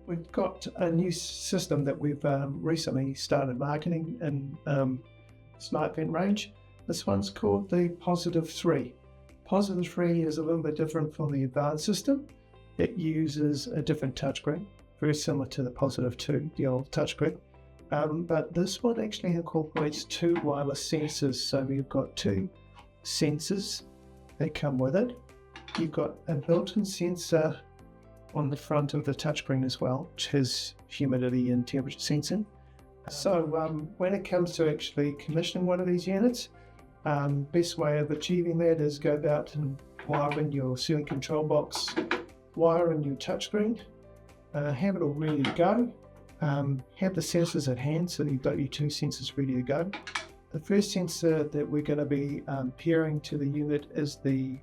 We've got a new system that we've recently started marketing in SmartVent range. This one's called the Positive3. Positive3 is a little bit different from the advanced system. It uses a different touchscreen, very similar to the Positive2, the old touchscreen. But this one actually incorporates two wireless sensors. So you've got two sensors that come with it. You've got a built-in sensor on the front of the touchscreen as well, which has humidity and temperature sensing. So when it comes to actually commissioning one of these units, best way of achieving that is go about and wire in your ceiling control box, wire in your touchscreen, have it all ready to go, have the sensors at hand so you've got your two sensors ready to go. The first sensor that we're going to be pairing to the unit is the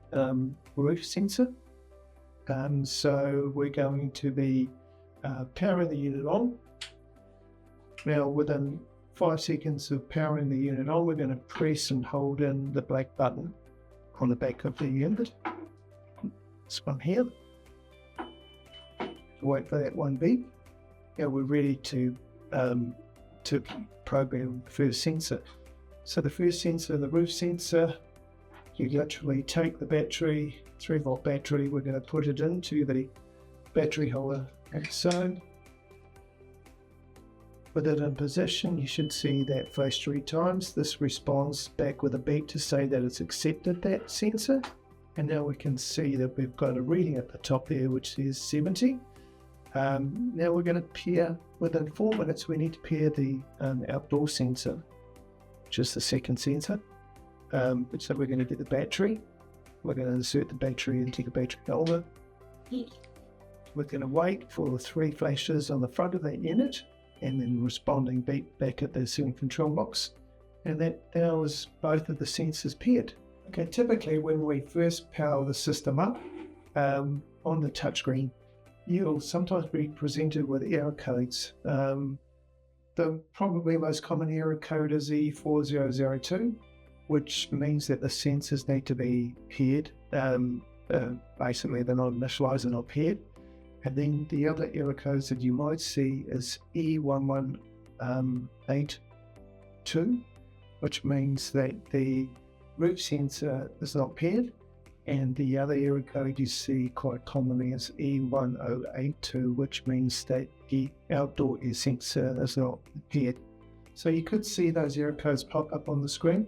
roof sensor. So we're going to be powering the unit on. Now within 5 seconds of powering the unit on, we're going to press and hold in the black button on the back of the unit. This one here. Wait for that one beep. Now we're ready to program the first sensor. So the first sensor, the roof sensor, you literally take the battery, 3-volt battery, we're going to put it into the battery holder like so. With it in position, you should see that flash 3 times. This responds back with a beep to say that it's accepted that sensor. And now we can see that we've got a reading at the top there, which says 70. Now we're going to pair, within 4 minutes, we need to pair the outdoor sensor, which is the second sensor. So we're going to get the battery. We're going to insert the battery into the battery holder. We're going to wait for the 3 flashes on the front of that unit and then responding beep back at the ceiling control box. And that now is both of the sensors paired. Okay, typically when we first power the system up on the touchscreen, you'll sometimes be presented with error codes. The probably most common error code is E4002, which means that the sensors need to be paired. Basically, they're not initialized and not paired. And then the other error codes that you might see is E1182, which means that the roof sensor is not paired. And the other error code you see quite commonly is E1082, which means that the outdoor air sensor is not paired. So you could see those error codes pop up on the screen.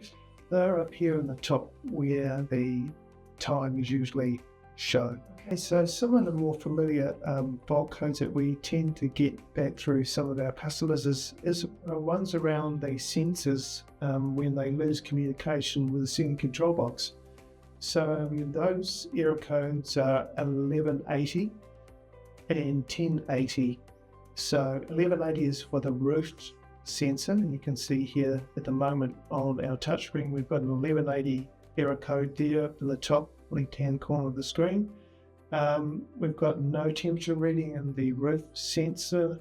They're up here in the top where the time is usually shown. Okay, so some of the more familiar fault codes that we tend to get back through some of our customers is ones around the sensors when they lose communication with the ceiling control box. So those error codes are 1180 and 1080. So 1180 is for the roof sensor, and you can see here at the moment on our touchscreen we've got an 1180 error code there up in the top left-hand corner of the screen. We've got no temperature reading in the roof sensor,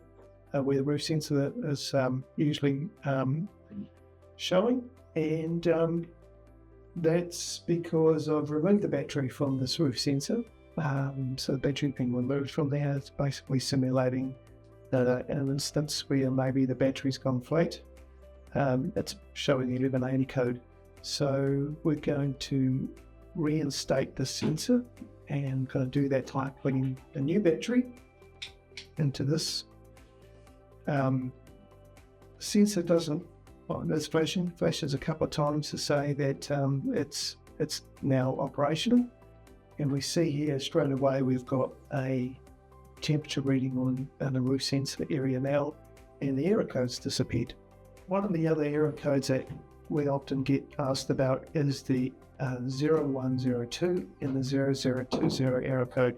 where the roof sensor is usually showing, and that's because I've removed the battery from this roof sensor. So the battery being removed from there is basically simulating an instance where maybe the battery's gone flat. It's showing the 1180 code. So we're going to reinstate the sensor, and going to do that by putting a new battery into this. Sensor doesn't, it's flashes a couple of times to say that it's now operational, and we see here straight away we've got a temperature reading on the roof sensor area now, and the error code's disappeared. One of the other error codes that we often get asked about is the 0102 and the 0020 error code.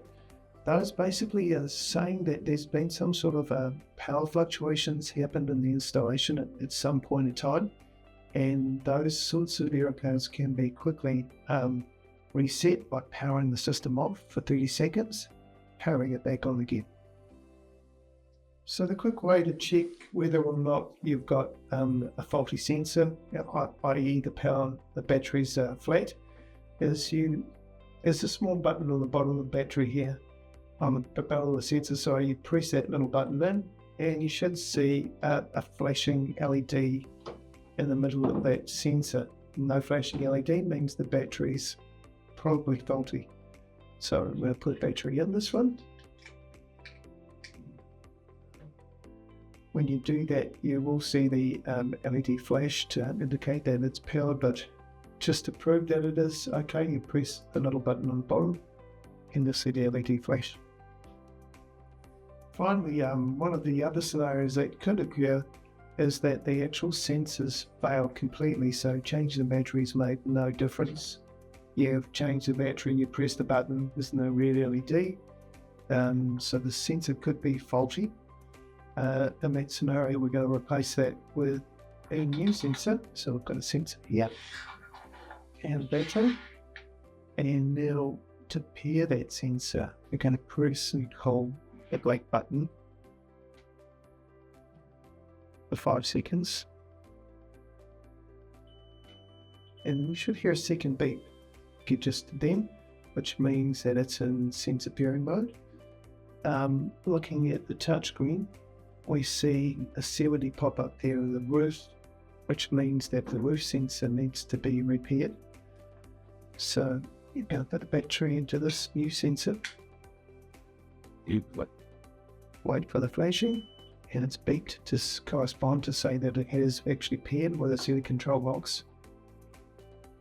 Those basically are saying that there's been some sort of power fluctuations happened in the installation at some point in time, and those sorts of error codes can be quickly reset by powering the system off for 30 seconds, powering it back on again. So the quick way to check whether or not you've got a faulty sensor, i.e. the battery's flat, is there's a small button on the bottom of the battery here. on the barrel of the sensor. So you press that little button in, and you should see a flashing LED in the middle of that sensor. No flashing LED means the battery's probably faulty. So I'm going to put battery in this one. When you do that, you will see the LED flash to indicate that it's powered, but just to prove that it is okay, you press the little button on the bottom and you'll see the LED flash. Finally, one of the other scenarios that could occur is that the actual sensors fail completely, so changing the batteries made no difference. You've changed the battery and you press the button, there's no red LED, so the sensor could be faulty. In that scenario, we're going to replace that with a new sensor. So we've got a sensor here and a battery. And now to pair that sensor, we're going to press and hold the black button for 5 seconds. And we should hear a second beep just then, which means that it's in sensor pairing mode. Looking at the touchscreen, we see a 70 pop up there in the roof, which means that the roof sensor needs to be repaired. So you're going to put the battery into this new sensor. You wait for the flashing, and it's beeped to correspond to say that it has actually paired with a set of control box.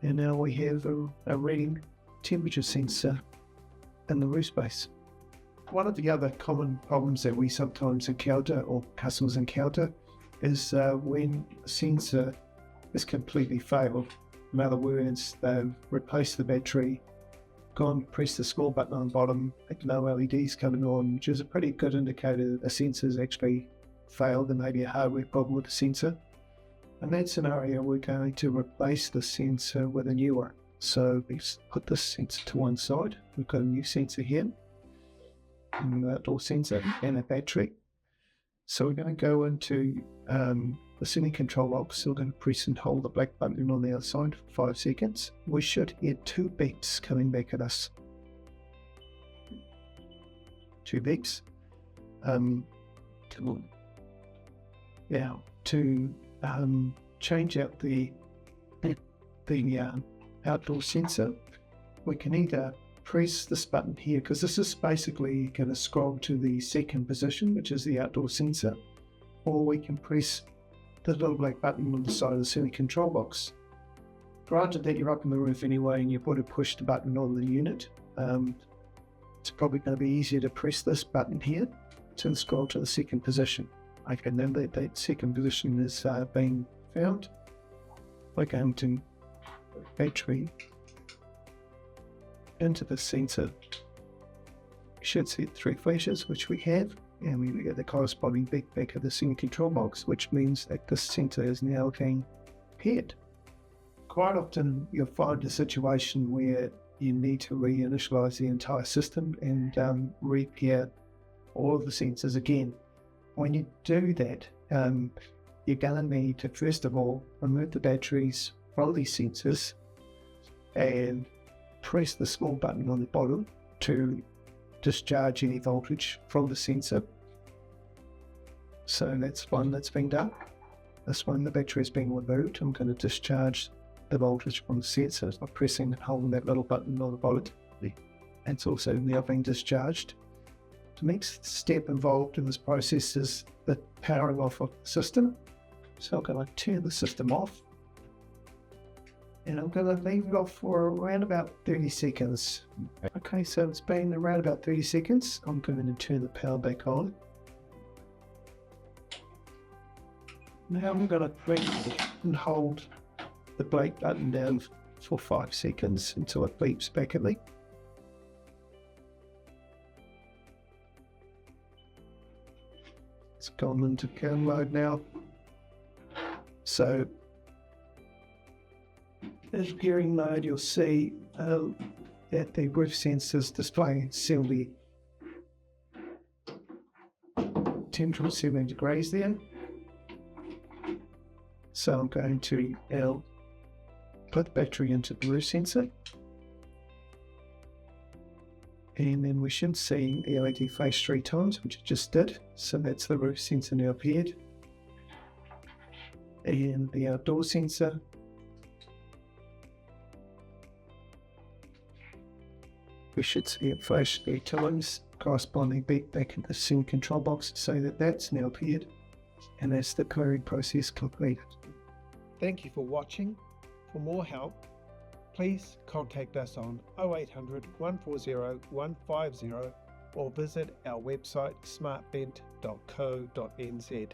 And now we have a reading temperature sensor in the roof space. One of the other common problems that we sometimes encounter, or customers encounter, is when a sensor is completely failed. In other words, they've replaced the battery, gone press the small button on the bottom, no LEDs coming on, which is a pretty good indicator that the sensor's actually failed and maybe a hardware problem with the sensor. In that scenario, we're going to replace the sensor with a new one. So let's put this sensor to one side. We've got a new sensor here, an outdoor sensor and a battery. So we're going to go into the semi control box. So we're going to press and hold the black button on the outside for 5 seconds. We should hear 2 beeps coming back at us. 2 beeps. Now to change out the outdoor sensor, we can either press this button here, because this is basically going to scroll to the second position, which is the outdoor sensor, or we can press the little black button on the side of the semi control box. Granted that you're up in the roof anyway and you've got to push the button on the unit, it's probably going to be easier to press this button here to scroll to the second position. Okay, now that second position is being found, we're going to battery into the sensor. You should see 3 flashes, which we have, and we get the corresponding beep back of the semi control box, which means that this sensor is now being paired. Quite often you'll find a situation where you need to reinitialize the entire system and repair all of the sensors again. When you do that, you're going to need to first of all remove the batteries from these sensors and press the small button on the bottom to discharge any voltage from the sensor. So that's one that's been done. This one, the battery is being removed. I'm going to discharge the voltage from the sensor by pressing and holding that little button on the bottom. It's also now being discharged. The next step involved in this process is the powering off of the system. So I'm going to turn the system off, and I'm going to leave it off for around about 30 seconds. Okay, so it's been around about 30 seconds. I'm going to turn the power back on. Now I'm going to press and hold the black button down for 5 seconds until it beeps back at me. It's gone into kern mode now. So in pairing mode, you'll see that the roof sensor is displaying 70 temperature 70 degrees there. So I'm going to now put the battery into the roof sensor. And then we should see the LED flash 3 times, which it just did. So that's the roof sensor now appeared. And the outdoor sensor. We should see it flash 3 times, corresponding back in the sync control box to say that that's now appeared. And that's the query process completed. Thank you for watching. For more help, please contact us on 0800 140 150 or visit our website smartvent.co.nz.